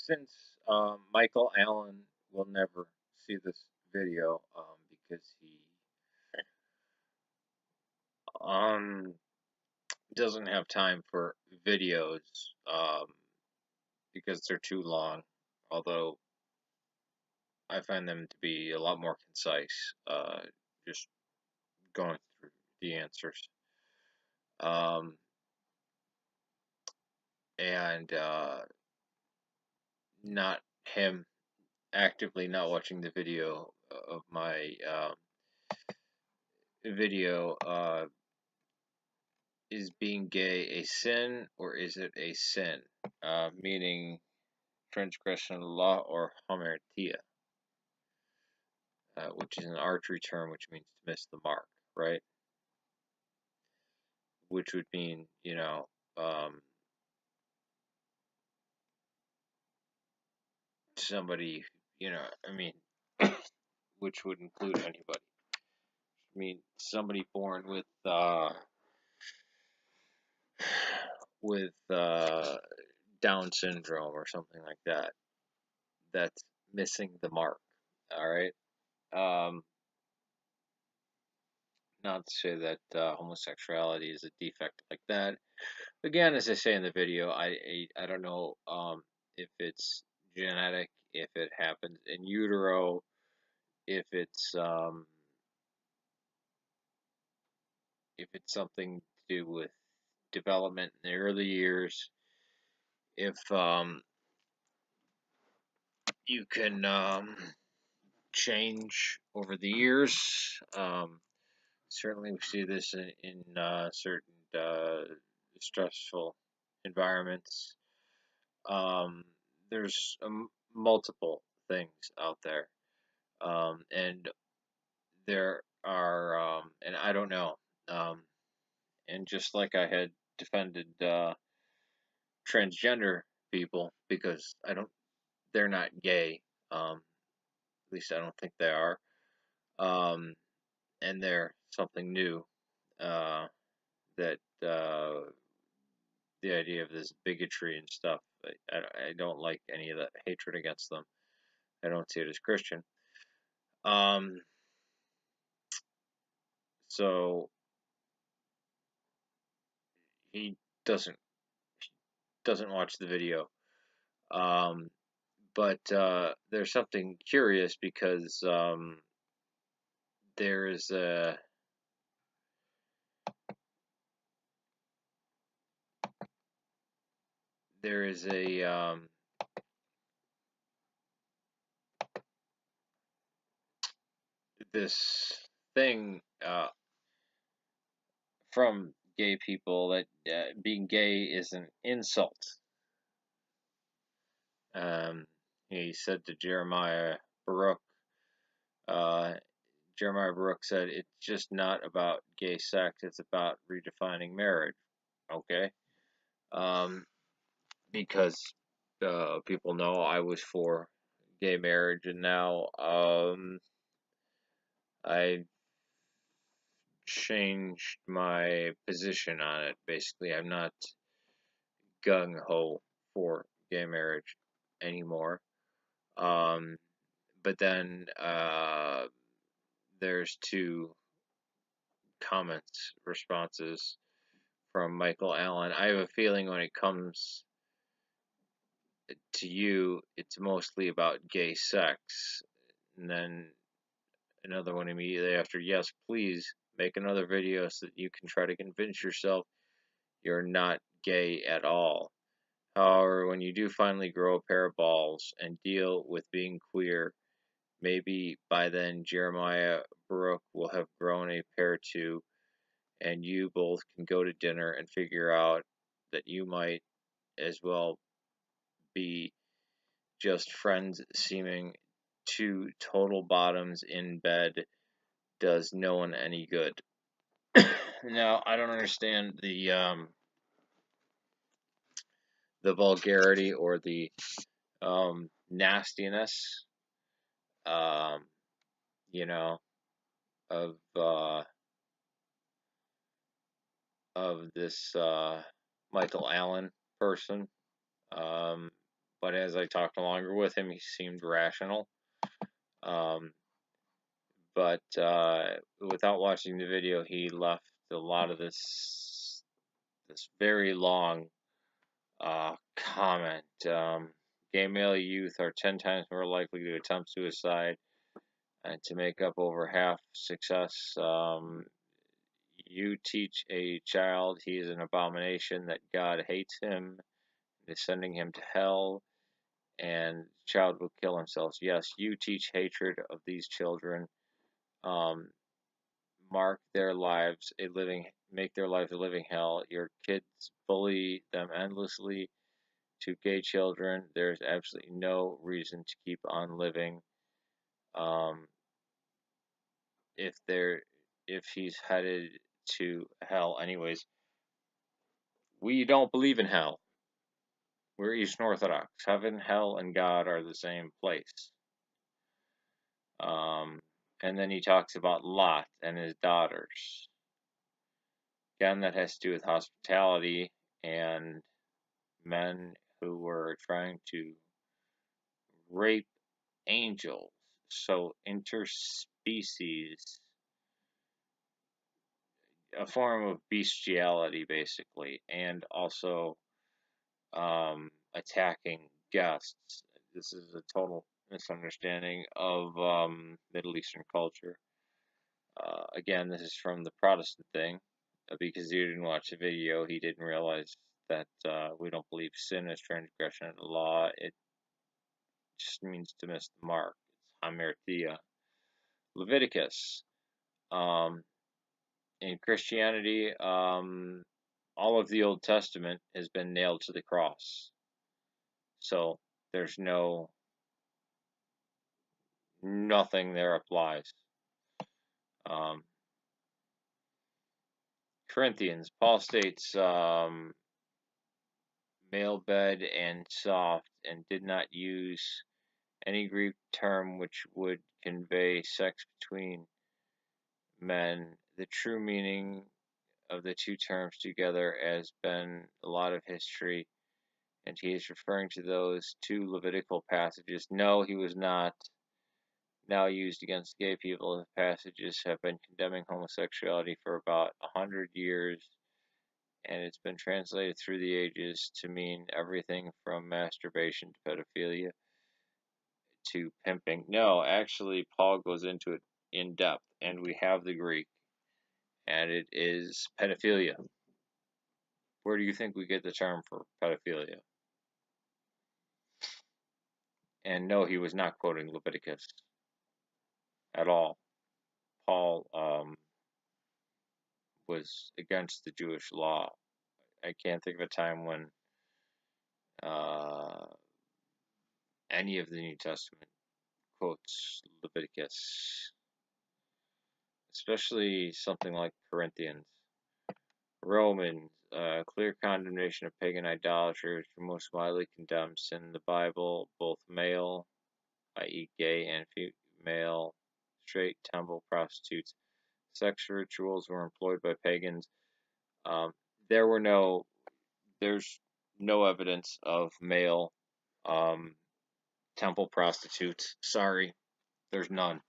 since Michael Allen will never see this video because he um, doesn't have time for videos um, because they're too long, although I find them to be a lot more concise, just going through the answers. Um, and not him actively not watching the video of my video. Is being gay a sin or is it a sin? Meaning transgression of the law or hamartia, which is an archery term which means to miss the mark, right? Which would mean, somebody, I mean, which would include anybody. I mean, somebody born with Down syndrome or something like that. That's missing the mark. All right. Not to say that homosexuality is a defect like that. Again, as I say in the video, I don't know if it's genetic, if it happens in utero, if it's something to do with development in the early years, if you can change over the years. Certainly, we see this in certain stressful environments. Um, there's multiple things out there, and there are, and I don't know. Um, and just like I had defended transgender people because they're not gay. At least I don't think they are. And they're something new. Uh, that the idea of this bigotry and stuff. I don't like any of that hatred against them. I don't see it as Christian. Um, so he doesn't doesn't watch the video. Um, but there's something curious because there is a there is a this thing from gay people that being gay is an insult. He said to Jeremiah Baruch, uh, Jeremiah Baruch said, it's just not about gay sex, it's about redefining marriage. Okay? Because people know I was for gay marriage, and now I changed my position on it. Basically, I'm not gung ho for gay marriage anymore. But then there's two comments, responses from Michael Allen. I have a feeling when it comes to you, it's mostly about gay sex. And then another one immediately after, yes, please make another video so that you can try to convince yourself you're not gay at all. However, when you do finally grow a pair of balls and deal with being queer, maybe by then Jeremiah Baruch will have grown a pair too, and you both can go to dinner and figure out that you might as well be just friends seeming two total bottoms in bed does no one any good. Now, I don't understand the vulgarity or the nastiness, um, you know, of this Michael Allen person. Um, but as I talked longer with him, he seemed rational. But without watching the video, he left a lot of this very long comment. Gay male youth are 10 times more likely to attempt suicide and to make up over half success. You teach a child he is an abomination, that God hates him, is sending him to hell, and the child will kill himself. Yes, you teach hatred of these children. Make their lives a living hell. Your kids bully them endlessly. To gay children, there's absolutely no reason to keep on living. If he's headed to hell, anyways, we don't believe in hell. We're Eastern Orthodox. Heaven, hell, and God are the same place. And then he talks about Lot and his daughters. Again, that has to do with hospitality and men who were trying to rape angels. So interspecies, a form of bestiality, basically, and also attacking guests. This is a total misunderstanding of Middle Eastern culture. Again, this is from the Protestant thing. Because he didn't watch the video, he didn't realize that we don't believe sin is transgression of the law. It just means to miss the mark. It's hamartia. Leviticus. In Christianity, all of the Old Testament has been nailed to the cross. So there's nothing there applies. Corinthians, Paul states male bed and soft, and did not use any Greek term which would convey sex between men. The true meaning of the two terms together has been a lot of history, and he is referring to those two Levitical passages. No, he was not. Now used against gay people. The passages have been condemning homosexuality for about 100 years, and it's been translated through the ages to mean everything from masturbation to pedophilia to pimping. No, actually, Paul goes into it in depth, and we have the Greek, and it is pedophilia. Where do you think we get the term for pedophilia? And no, he was not quoting Leviticus at all. Paul was against the Jewish law. I can't think of a time when any of the New Testament quotes Leviticus, especially something like Corinthians. Romans, clear condemnation of pagan idolaters, most widely condemned sin in the Bible, both male, i.e. gay, and female, straight, temple, prostitutes. Sex rituals were employed by pagans. There's no evidence of male temple prostitutes. Sorry, there's none.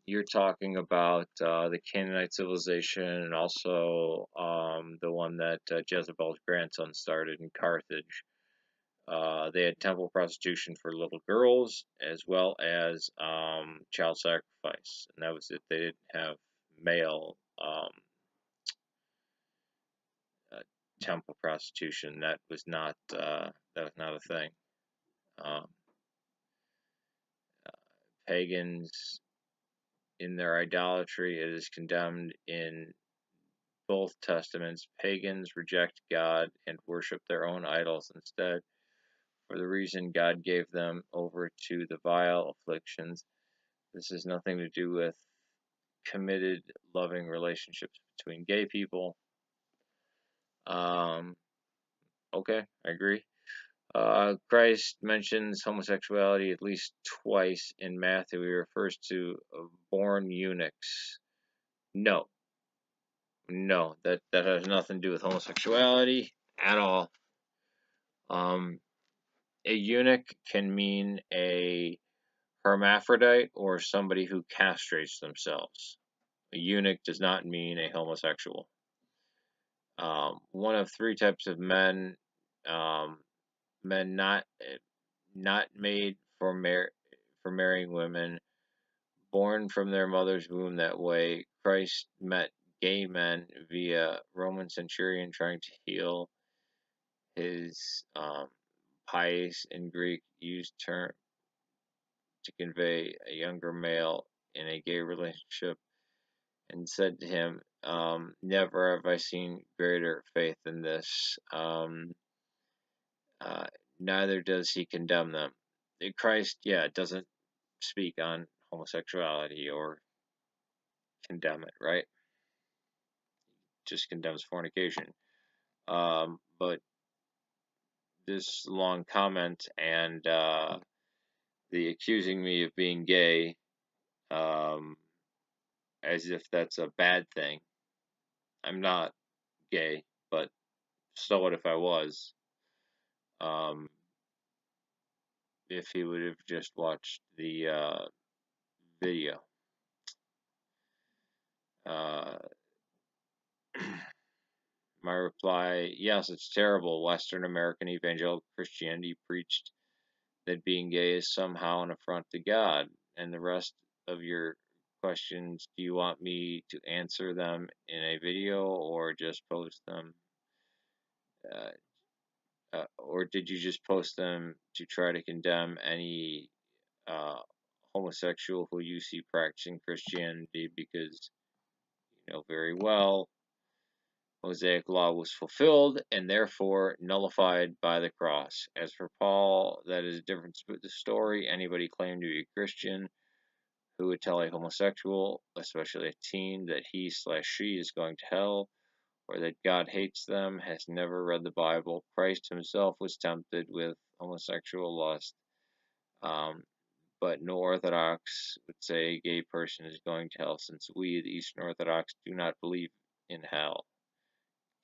You're talking about the Canaanite civilization, and also the one that Jezebel's grandson started in Carthage. They had temple prostitution for little girls, as well as child sacrifice, and that was it. They didn't have male temple prostitution. That was not a thing. Pagans, in their idolatry, it is condemned in both testaments. Pagans reject God and worship their own idols instead, for the reason God gave them over to the vile afflictions. This has nothing to do with committed, loving relationships between gay people. Okay, I agree. Christ mentions homosexuality at least twice in Matthew. He refers to born eunuchs. No, that has nothing to do with homosexuality at all. A eunuch can mean a hermaphrodite or somebody who castrates themselves. A eunuch does not mean a homosexual. One of three types of men, men not made for marrying women, born from their mother's womb that way. Christ met gay men via Roman centurion trying to heal his pious in Greek used term to convey a younger male in a gay relationship, and said to him, never have I seen greater faith than this. Neither does he condemn them. Christ, doesn't speak on homosexuality or condemn it, right? Just condemns fornication. But this long comment and the accusing me of being gay, as if that's a bad thing. I'm not gay, but so what if I was? If he would have just watched the video. My reply, yes, it's terrible. Western American evangelical Christianity preached that being gay is somehow an affront to God. And the rest of your questions, do you want me to answer them in a video or just post them? Or did you just post them to try to condemn any homosexual who you see practicing Christianity? Because you know very well Mosaic law was fulfilled and therefore nullified by the cross. As for Paul, that is a different story. Anybody claiming to be a Christian who would tell a homosexual, especially a teen, that he/she is going to hell or that God hates them has never read the Bible. Christ himself was tempted with homosexual lust, but no Orthodox would say a gay person is going to hell, since we, the Eastern Orthodox, do not believe in hell.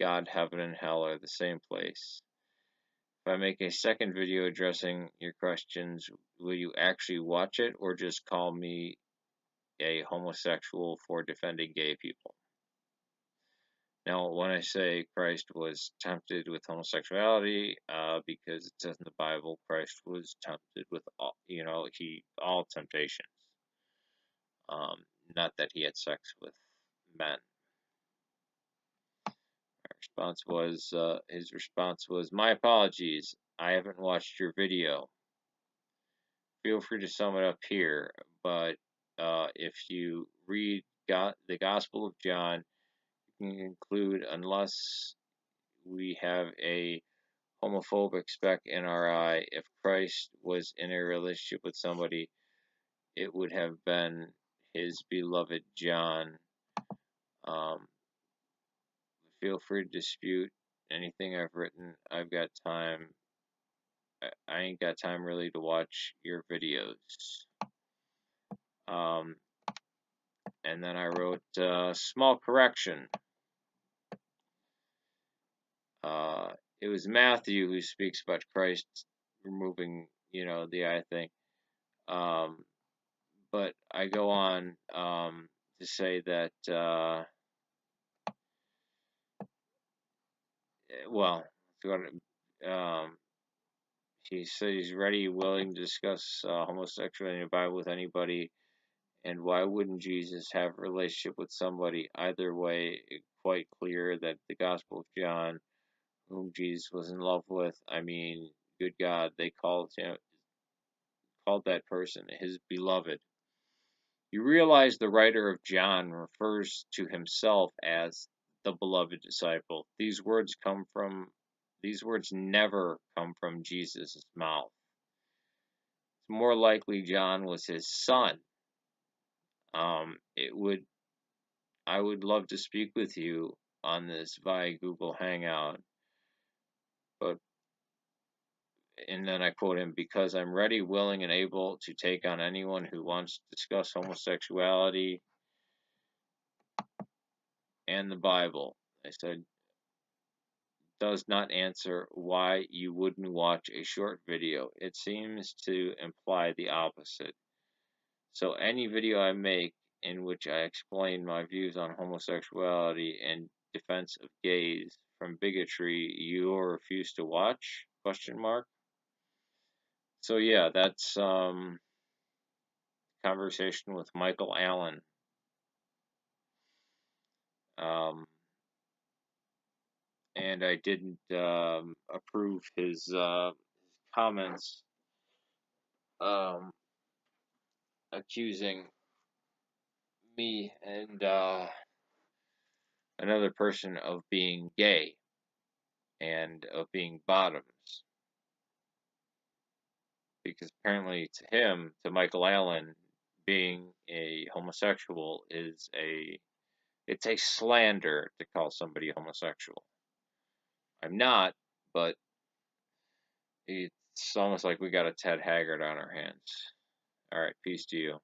God, heaven, and hell are the same place. If I make a second video addressing your questions, will you actually watch it or just call me a homosexual for defending gay people? Now, when I say Christ was tempted with homosexuality, because it says in the Bible, Christ was tempted with all temptations. Not that he had sex with men. His response was, my apologies, I haven't watched your video. Feel free to sum it up here, but if you read the Gospel of John, you can conclude, unless we have a homophobic speck in our eye, if Christ was in a relationship with somebody, it would have been his beloved John. Feel free to dispute anything I've written. I've got time. I ain't got time really to watch your videos. And then I wrote small correction. It was Matthew who speaks about Christ removing, the eye thing. But I go on to say that, he said he's ready, willing to discuss homosexuality in the Bible with anybody. And why wouldn't Jesus have a relationship with somebody? Either way, it's quite clear that the Gospel of John, whom Jesus was in love with, good God, they called that person his beloved. You realize the writer of John refers to himself as the beloved disciple. These words never come from Jesus' mouth. It's more likely John was his son. I would love to speak with you on this via Google Hangout, and then I quote him, because I'm ready, willing, and able to take on anyone who wants to discuss homosexuality and the Bible. I said, does not answer why you wouldn't watch a short video. It seems to imply the opposite. So any video I make in which I explain my views on homosexuality and defense of gays from bigotry, you refuse to watch? Question mark. So yeah, that's conversation with Michael Allen. And I didn't approve his comments accusing me and another person of being gay and of being bottoms. Because apparently to him, to Michael Allen, being a homosexual it's a slander to call somebody homosexual. I'm not, but it's almost like we got a Ted Haggard on our hands. All right, peace to you.